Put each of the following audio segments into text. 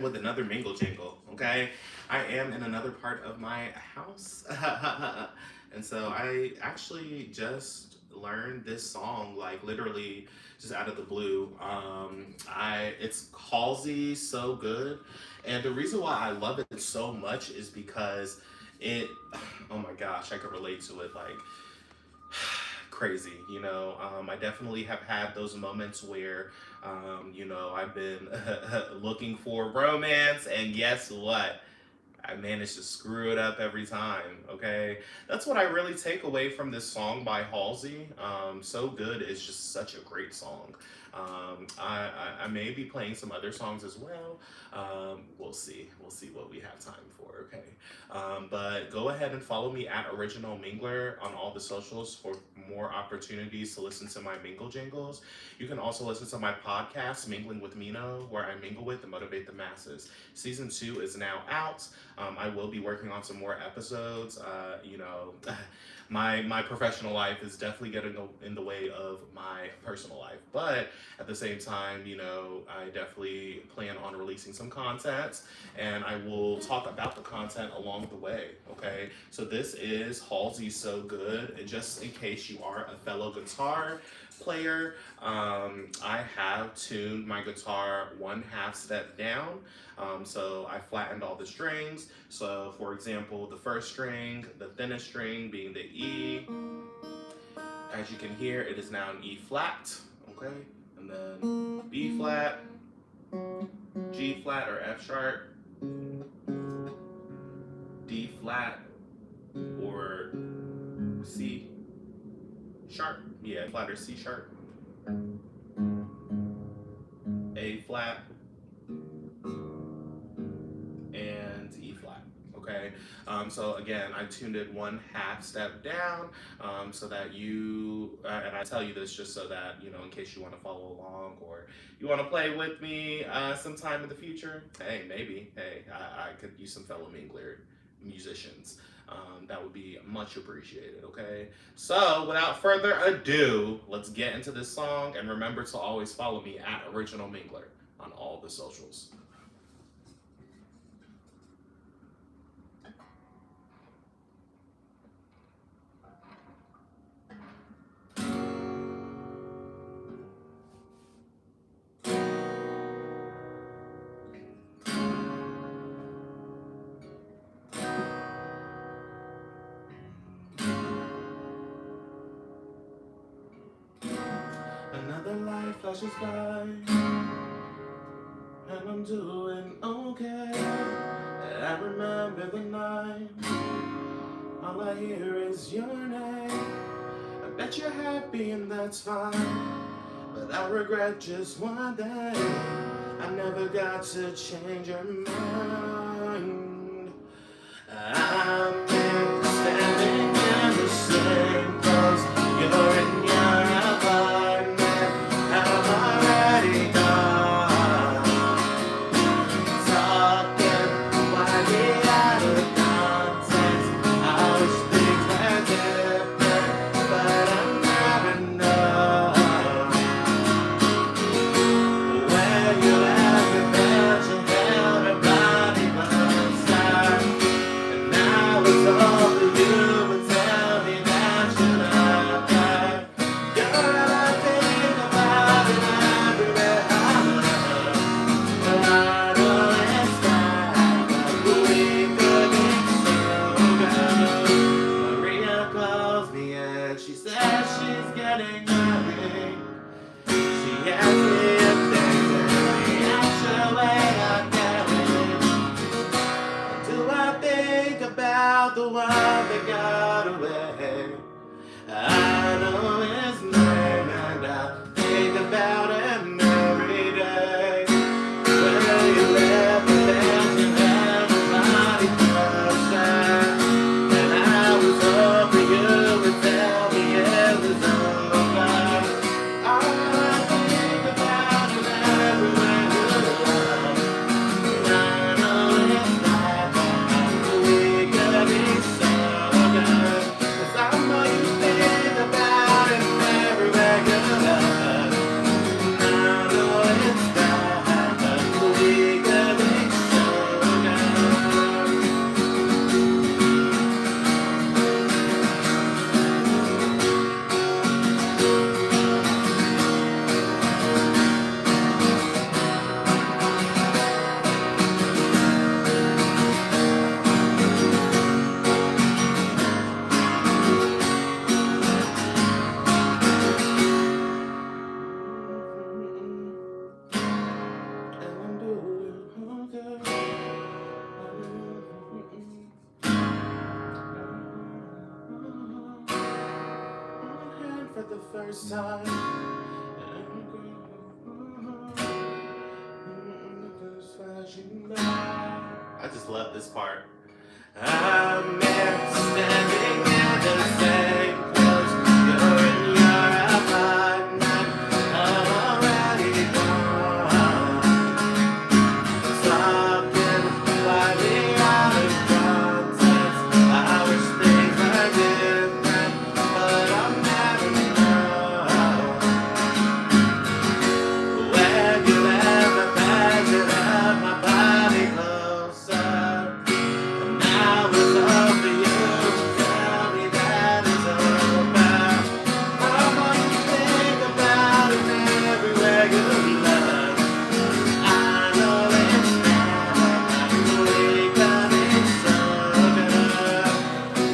with another mingle jingle. Okay, I am in another part of my house, and so I actually just learned this song like literally just out of the blue. I It's Halsey So Good, and the reason why I love it so much is because it. Oh my gosh, I can relate to it like crazy. I definitely have had those moments where, I've been looking for romance, and guess what? I managed to screw it up every time. Okay, that's what I really take away from this song by Halsey. So Good is just such a great song. I may be playing some other songs as well. We'll see. We'll see what we have time for. Okay, but go ahead and follow me at Original Mingler on all the socials for more opportunities to listen to my mingle jingles. You can also listen to my podcast, Mingling with Mino, where I mingle with and motivate the masses. Season 2 is now out. I will be working on some more episodes. My professional life is definitely getting in the way of my personal life, but at the same time, I definitely plan on releasing some content, and I will talk about the content along the way. Okay, so this is Halsey So Good, and just in case you are a fellow guitar player, I have tuned my guitar one half step down. So I flattened all the strings. So for example, the first string, the thinnest string being the E. As you can hear, it is now an E flat, okay? And then B flat, G flat or F sharp, D flat or C sharp, yeah, flat or C sharp, A flat, and E flat. Okay, so again, I tuned it one half step down, so that and I tell you this just so that, in case you want to follow along or you want to play with me sometime in the future. Hey, maybe, hey, I could use some fellow mingler musicians. That would be much appreciated, okay? So, without further ado, let's get into this song, and remember to always follow me at Original Mingler on all the socials. Another life flashes by, and I'm doing okay. I remember the night, all I hear is your name. I bet you're happy and that's fine, but I regret just one thing. I never got to change your mind. I'm standing in the same clothes you're in your apartment. I'm already gone, talking widely out of context. I wish things were different, but I never know where you have been. You held her body one side, and now it's all for you. But tell me that you're not right. Girl, I think about it everywhere I look. But I know it's right, but we could be so good. Maria calls me and she says she's getting married. She asked me if there's any extra way I can live. Do I think about the one that got away? I know his name and I think about him every day. Where you live, the best you have, nobody touches. And I was hoping you would tell me it was over. I think about it everywhere you go. I know it's right, but we could be so first time. I just love this part. I'm there standing in the same place. You're in your apartment. I'm already gone. Talking quietly out of context. I wish things were different, but I'm never know. When you left, I measured up my body closer. Now it's up to you to tell me that it's over. How much you think about it everywhere you look. I know it's never becoming sober.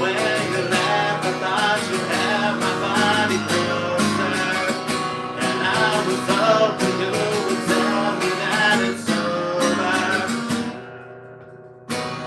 When you left, I thought you had my body closer, and I was hoping you would tell me that it's over.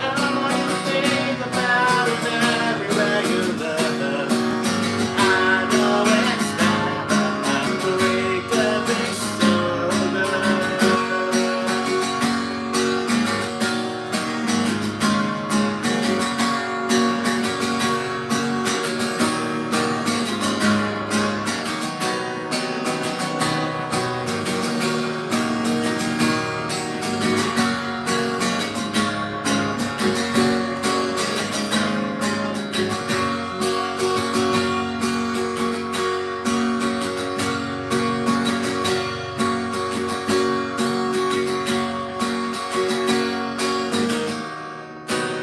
I know you think about it everywhere you look. I know it's never becoming sober.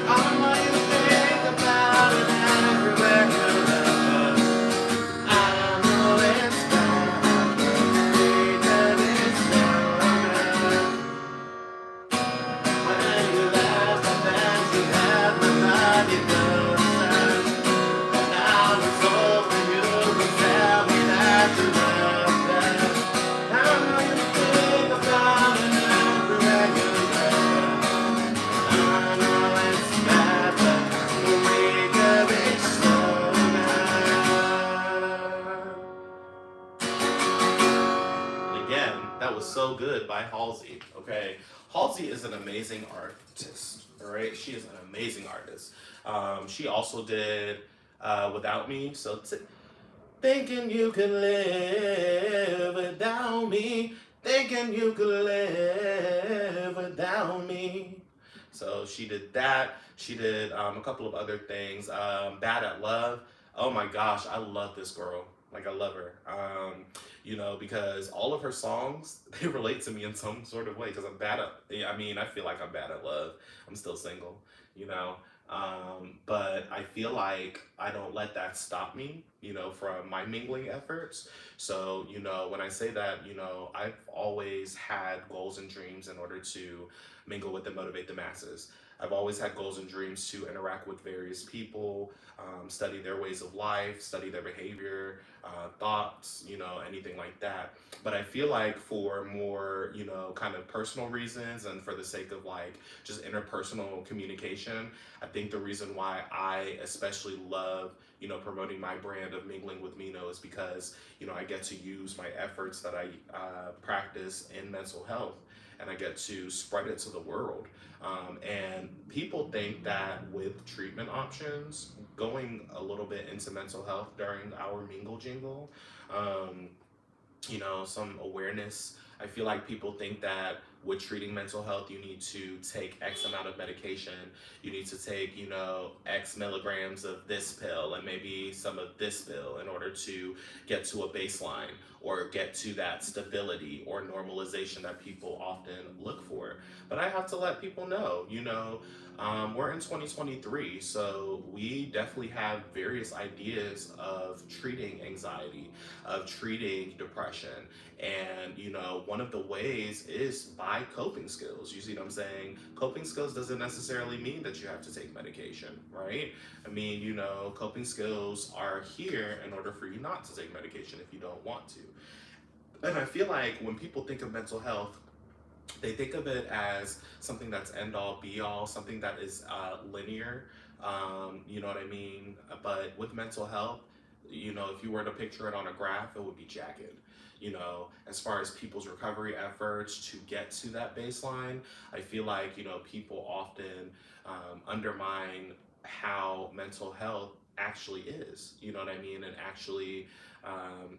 I know you think about it everywhere you look. I know it's never becoming sober. When you left, I bet you had my body closer, and I was hoping you would tell me that you loved it. I know you think about it everywhere you look. I know it's never becoming sober. Again, that was so good by Halsey. Okay, Halsey is an amazing artist. All right, she is an amazing artist. She also did "Without Me." So thinking you could live without me, thinking you could live without me. So she did that. She did a couple of other things. Bad at Love. Oh my gosh, I love this girl. Like I love her. Because all of her songs they relate to me in some sort of way. Because I'm bad at. Yeah, I mean, I feel like I'm bad at love. I'm still single. You know. But I feel like I don't let that stop me. From my mingling efforts. So when I say that, I've always had goals and dreams in order to mingle with and motivate the masses. I've always had goals and dreams to interact with various people, study their ways of life, study their behavior, thoughts, anything like that. But I feel like for more, kind of personal reasons and for the sake of like just interpersonal communication, I think the reason why I especially love, promoting my brand of mingling with Mino is because, I get to use my efforts that I practice in mental health and I get to spread it to the world. And people think that with treatment options, going a little bit into mental health during our Mingle Jingle, um, some awareness. I feel like people think that with treating mental health, you need to take X amount of medication. You need to take, X milligrams of this pill and maybe some of this pill in order to get to a baseline or get to that stability or normalization that people often look for. But I have to let people know, we're in 2023, so we definitely have various ideas of treating anxiety, of treating depression. And, one of the ways is by coping skills. You see what I'm saying? Coping skills doesn't necessarily mean that you have to take medication, right? I mean, coping skills are here in order for you not to take medication if you don't want to. And I feel like when people think of mental health, they think of it as something that's end all be all, something that is linear. You know what I mean? But with mental health, If you were to picture it on a graph, it would be jagged. As far as people's recovery efforts to get to that baseline, I feel like, people often undermine how mental health actually is, you know what I mean? And actually um,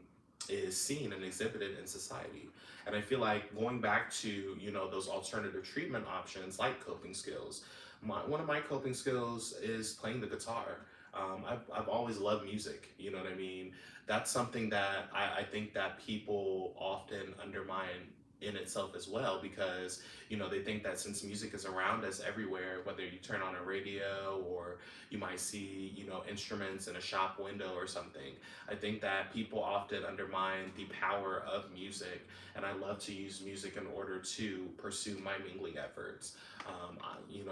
is seen and exhibited in society. And I feel like going back to, those alternative treatment options like coping skills, one of my coping skills is playing the guitar. I've always loved music, you know what I mean? That's something that I think that people often undermine in itself as well, because they think that since music is around us everywhere, whether you turn on a radio or you might see instruments in a shop window or something, I think that people often undermine the power of music, and I love to use music in order to pursue my mingling efforts.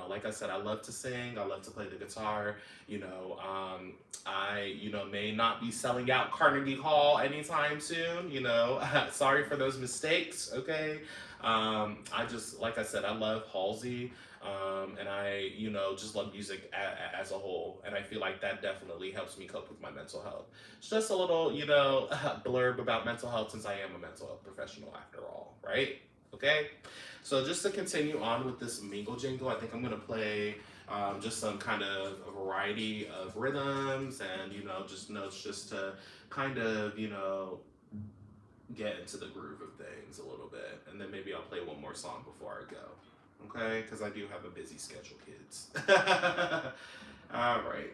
Like I said, I love to sing, I love to play the guitar. I may not be selling out Carnegie Hall anytime soon. Sorry for those mistakes. Okay. I just, like I said, I love Halsey. And I, just love music as a whole. And I feel like that definitely helps me cope with my mental health. It's just a little, blurb about mental health, since I am a mental health professional after all, right? Okay. So just to continue on with this mingle jingle, I think I'm going to play just some kind of a variety of rhythms and, just notes, just to kind of, get into the groove of things a little bit. And then maybe I'll play one more song before I go. Okay? Because I do have a busy schedule, kids. All right.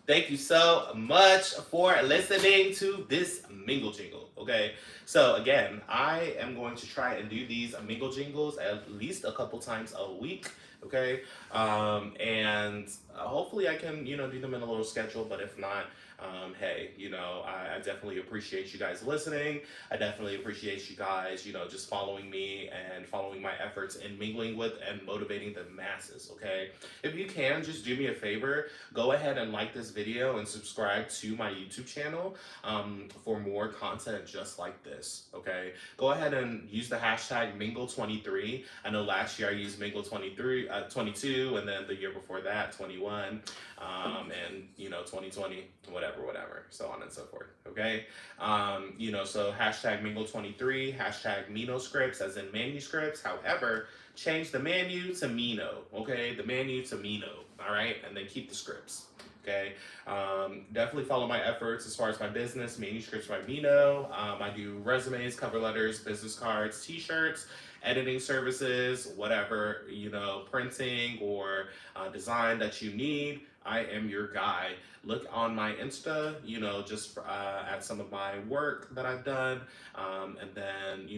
Thank you so much for listening to this Mingle Jingle. Okay, so again, I am going to try and do these Mingle Jingles at least a couple times a week. Okay, and hopefully I can do them in a little schedule. But if not, hey, I definitely appreciate you guys listening. I definitely appreciate you guys, just following me and following my efforts in mingling with and motivating the masses. Okay, if you can, just do me a favor, go ahead and like this video and subscribe to my YouTube channel for more content just like this. Okay, go ahead and use the hashtag Mingle23. I know last year I used Mingle23, 22, and then the year before that 21, and 2020, whatever, so on and so forth. Okay, so hashtag Mingle23, hashtag Minoscripts, as in manuscripts. However, change the manu to Mino. Okay, the manu to Mino. All right, and then keep the scripts. Okay, definitely follow my efforts as far as my business, Manuscripts by Mino. I do resumes, cover letters, business cards, t-shirts, editing services, whatever, printing or design that you need. I am your guy. Look on my Insta, just at some of my work that I've done. And then,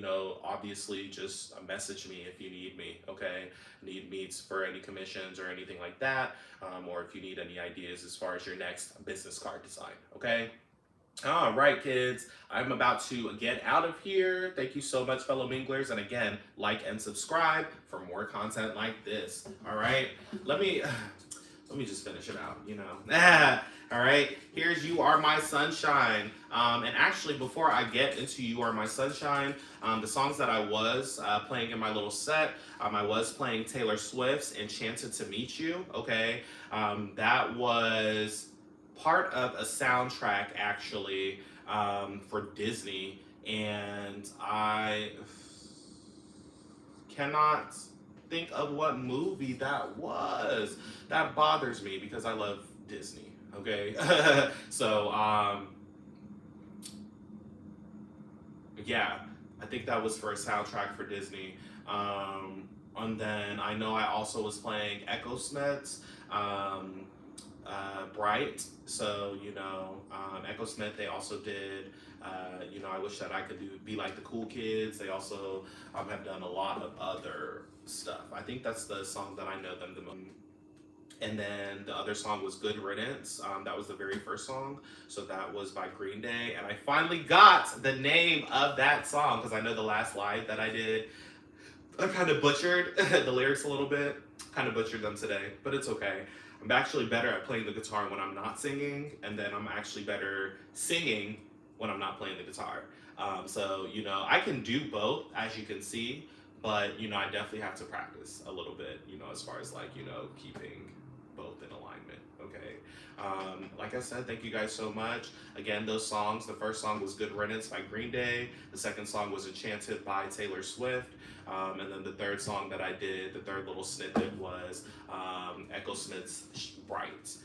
obviously just message me if you need me, okay? Need me for any commissions or anything like that. Or if you need any ideas as far as your next business card design, okay? All right, kids, I'm about to get out of here. Thank you so much, fellow minglers. And again, like and subscribe for more content like this. All right, let me just finish it out, All right, here's You Are My Sunshine. And actually, before I get into You Are My Sunshine, the songs that I was playing in my little set, I was playing Taylor Swift's Enchanted to Meet You, okay? That was part of a soundtrack, actually, for Disney, and I cannot think of what movie that was. That bothers me because I love Disney, okay? So, yeah, I think that was for a soundtrack for Disney. And then I know I also was playing Echo Smith's Bright. So, Echo Smith, they also did, I wish that I could be like the cool kids. They also have done a lot of other stuff. I think that's the song that I know them the most. And then the other song was Good Riddance. That was the very first song. So that was by Green Day. And I finally got the name of that song because I know the last live that I did, I kind of butchered the lyrics a little bit. Kind of butchered them today, but it's okay. I'm actually better at playing the guitar when I'm not singing, and then I'm actually better singing when I'm not playing the guitar. So, I can do both, as you can see, but, I definitely have to practice a little bit, as far as like, keeping both in alignment, okay? Like I said, thank you guys so much. Again, those songs, the first song was Good Riddance by Green Day. The second song was Enchanted by Taylor Swift. And then the third song that I did, the third little snippet was Echo Smith's Bright,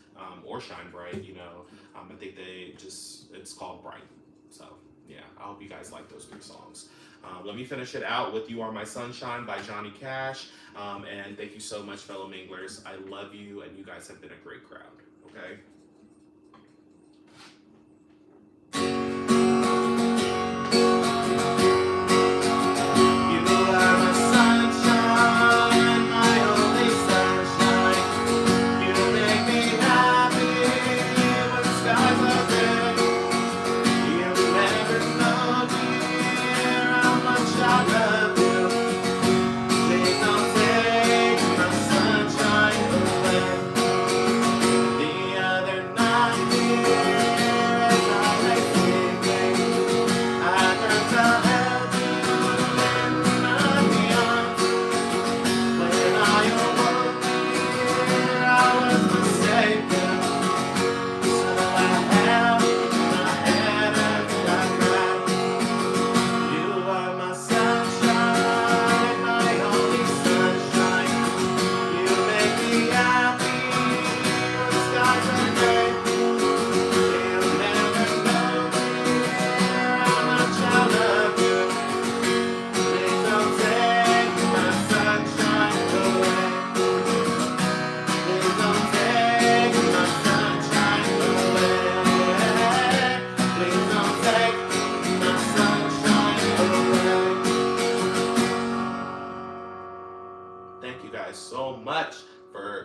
or Shine Bright, I think it's called Bright. So, yeah, I hope you guys like those three songs. Let me finish it out with You Are My Sunshine by Johnny Cash. And thank you so much, fellow minglers. I love you, and you guys have been a great crowd, okay?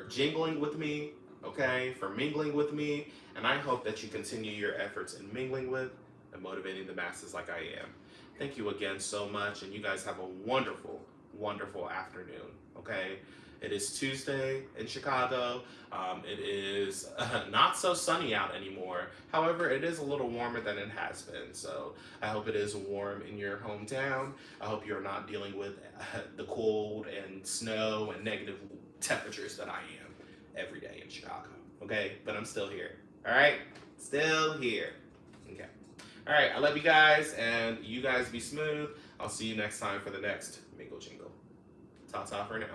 jingling with me, okay, for mingling with me, and I hope that you continue your efforts in mingling with and motivating the masses like I am. Thank you again so much, and you guys have a wonderful, wonderful afternoon, okay? It is Tuesday in Chicago. It is not so sunny out anymore. However, it is a little warmer than it has been. So I hope it is warm in your hometown. I hope you're not dealing with the cold and snow and negative temperatures that I am every day in Chicago. Okay, but I'm still here. All right, still here. Okay. All right, I love you guys, and you guys be smooth. I'll see you next time for the next Mingle Jingle. Ta-ta for now.